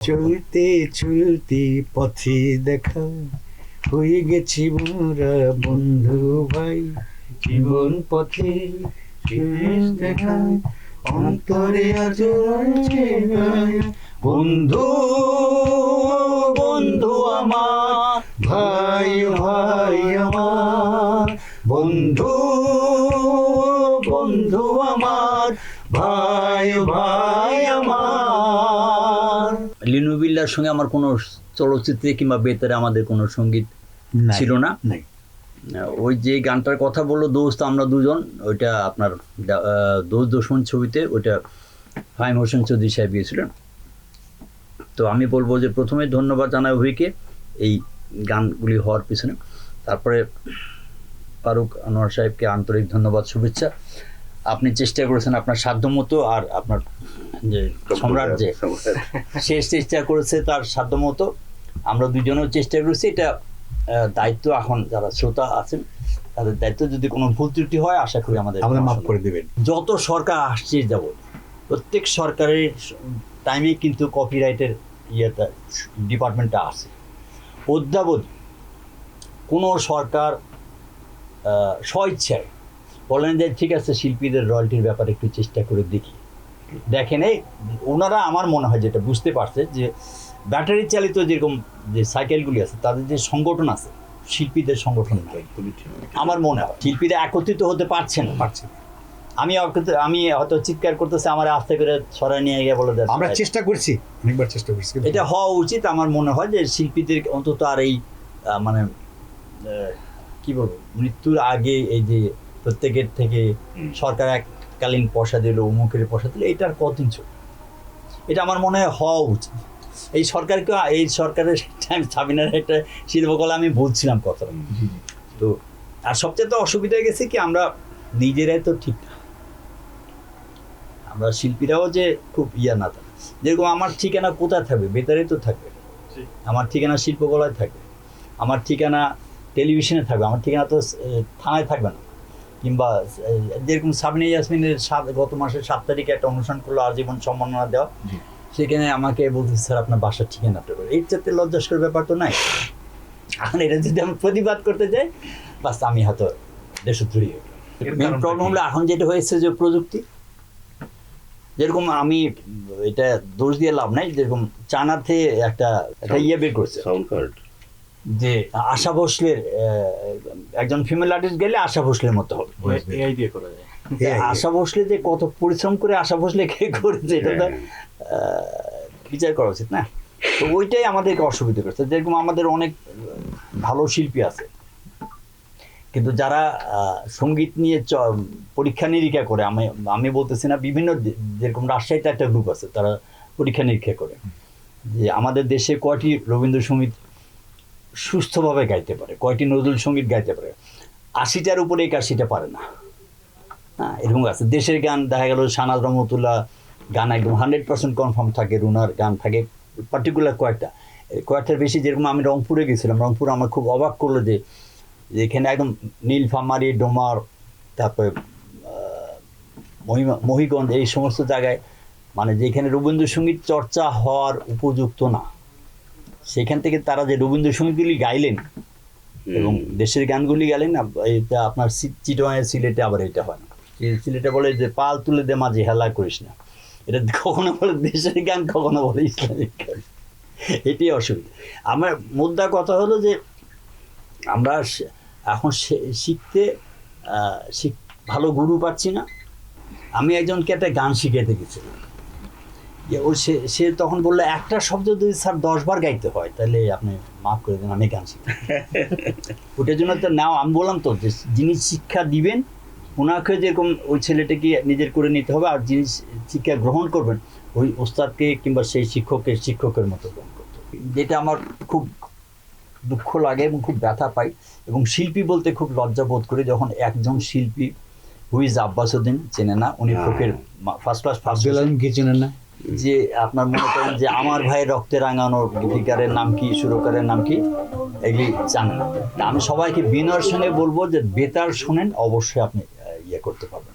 চলতে চলতে পথে দেখা হয়ে গেছি মোরা বন্ধু ভাই, জীবন পথে শেষ দেখা অন্তরে আজ রয়েছে গায়ে। বন্ধু বন্ধু আমার, ভাই ভাই আমার, বন্ধু বন্ধু আমার, ভাই ভাই আমার। লিনু বিল্লার সঙ্গে আমার কোনো চলচ্চিত্রে কিংবা বেতারে আমাদের কোনো সঙ্গীত ছিল না। ওই যে গানটার কথা বললো দোস্ত আমরা দুজন, ওইটা আপনার দোস্ত দুশমন ছবিতে, ওইটা ফাহিম হোসেন চৌধুরী সাহেব গিয়েছিলেন। তো আমি বলবো যে প্রথমে ধন্যবাদ জানাই অভিকে এই গানগুলি হওয়ার পিছনে, তারপরে ফারুক আনোয়ার সাহেবকে আন্তরিক ধন্যবাদ, শুভেচ্ছা। আপনি চেষ্টা করেছেন আপনার সাধ্যমতো, আর আপনার যে সম্রাট যে শেষ চেষ্টা করেছে তার সাধ্যমতো, আমরা দুজনেও চেষ্টা করেছি। এটা দায়িত্ব এখন যারা শ্রোতা আছেন তাদের দায়িত্ব, যদি কোনো ভুল ত্রুটি হয় আশা করি আমাদের মাফ করে দেবেন। যত সরকার আসছে যাব, প্রত্যেক সরকারের টাইমে কিন্তু কপিরাইটের ইয়েটা ডিপার্টমেন্টটা আছে। অদ্যাবধি কোনো সরকার স্বইচ্ছায় বলেন যে ঠিক আছে শিল্পীদের রয়্যালটির ব্যাপারে একটু চেষ্টা করে দেখি, দেখেন এই ওনারা আমার মনে হয় যেটা বুঝতে পারছে যে ব্যাটারি চালিত যেরকম যে সাইকেলগুলি আছে তাদের যে সংগঠন আছে, শিল্পীদের সংগঠন, আমার মনে হয় শিল্পীরা একত্রিত হতে পারছে না। আমি হয়তো চিৎকার করতেছে আমার আস্তে করে সরাই নিয়ে গিয়ে বলে দেয়, আমরা চেষ্টা করছি, অনেকবার চেষ্টা করছি, এটা হওয়া উচিত। আমার মনে হয় যে শিল্পীদের অন্তত আর এই মানে কি বলবো, মৃত্যুর আগে এই যে প্রত্যেকের থেকে সরকার এককালীন পয়সা দিল, অমুকের পয়সা দিল, এটার কতদিন চল, এটা আমার মনে হয় হওয়া উচিত। এই সরকারকে, এই সরকারের সাবিনার একটা শিল্পকলা আমি বলছিলাম কথাটা। তো আর সবচেয়ে তো অসুবিধা গেছে কি, আমরা নিজেরাই তো ঠিক না, আমরা শিল্পীরাও যে খুব না থাকে। যেরকম আমার ঠিকানা কোথায় থাকবে, বেতারে তো থাকবে, আমার ঠিকানা শিল্পকলায় থাকবে, আমার ঠিকানা টেলিভিশনে থাকবে, আমার ঠিকানা তো থানায় থাকবে না। কিংবা যেরকম সাবিনা ইয়াসমিনের গত মাসের 7 তারিখে একটা অনুষ্ঠান করলো আজীবন সম্মাননা দেওয়া, সেখানে আমাকে বলতে স্যার আপনার বাসার ঠিকানাটা করে, এর চাইতে লজ্জাস্কর ব্যাপার তো নাই। এখন এটা যদি আমি প্রতিবাদ করতে যাই, বাস আমি হয়তো দেশদ্রোহী হই। মেন প্রবলেম হলো এখন যেটা হয়েছে যে প্রযুক্তি, যেরকম আমি এটা দোষ দিয়ে লাভ নাই, যেরকম চায়নাতে একটা ইয়ে বের করছে সাউন্ড কার্ড, যে আশা ভোসলের একজন ফিমেল আর্টিস্ট গেলে আশা ভোসলের মতো হবে, এআই দিয়ে করা যায়। আশা ভোসলে যে কত পরিশ্রম করে আশা ভোসলে কে করেছে, এটা তো বিচার করা উচিত না। তো ওইটাই আমাদেরকে অসুবিধা করছে। যেরকম আমাদের অনেক ভালো শিল্পী আছে, কিন্তু যারা সঙ্গীত নিয়ে পরীক্ষা নিরীক্ষা করে, আমি বলতেছি না, বিভিন্ন যেরকম রাজশাহীতে একটা গ্রুপ আছে, তারা পরীক্ষা নিরীক্ষা করে যে আমাদের দেশে কয়টি রবীন্দ্রসঙ্গীত সুস্থভাবে গাইতে পারে, কয়টি নজরুল সঙ্গীত গাইতে পারে, 80টার উপরে 81টা পারে না। হ্যাঁ, এরকম আছে। দেশের গান দেখা গেল শাহনাজ রহমতুল্লাহ গান একদম 100% কনফার্ম থাকে, রুনার গান থাকে পার্টিকুলার কয়েকটার বেশি। যেরকম আমি রংপুরে গেছিলাম, রংপুর আমার খুব অবাক করলো যে এখানে একদম নীলফামারী, ডোমার, তারপরে মহিগঞ্জ, এই সমস্ত জায়গায় মানে যেখানে রবীন্দ্রসঙ্গীত চর্চা হওয়ার উপযুক্ত না, সেখান থেকে তারা যে রবীন্দ্রসঙ্গীতগুলি গাইলেন এবং দেশের গানগুলি গাইলেন, এটা আপনার চিটগাঁয়ের সিলেটে আবার এটা হয় না। সিলেটে বলে যে পাল তুলে দে মাঝে হেলা করিস না, এটা কখনো বলে দেশের গান, কখনো বলে ইসলামিক গান, এটাই অসুবিধা। আমার মুদ্রা কথা হলো যে আমরা এখন শিখতে ভালো গুরু পাচ্ছি না। আমি একজনকে একটা গান শিখাইতে গেছিলাম, সে তখন বললো একটা শব্দ যদি স্যার 10 বার গাইতে হয় তাহলে আপনি মাফ করে দেন, আমি গান শিখি। ওটার জন্য তো নাও আমি বললাম তো যে যিনি শিক্ষা দিবেন ওনাকে যেরকম ওই ছেলেটাকে নিজের করে নিতে হবে, আর যিনি শিক্ষা গ্রহণ করবেন ওই ওস্তাদকে কিংবা সেই শিক্ষকের মতো গ্রহণ করতে হবে। যেটা আমার খুব দুঃখ লাগে এবং খুব ব্যথা পাই, এবং শিল্পী বলতে খুব লজ্জা বোধ করি যখন একজন শিল্পী হুইজ আব্বাসউদ্দিন চেনে না, উনি ফোকের ফার্স্ট ক্লাস চেনেন না, যে আপনার মনে করেন যে আমার ভাইয়ের রক্তে রাঙানোর গীতিকারের নাম কি, সুরকারের নাম কি, এগুলি জানেন না। আমি সবাইকে বিনয়ের সঙ্গে বলবো যে বেতার শোনেন, অবশ্যই আপনি ইয়ে করতে পারবেন।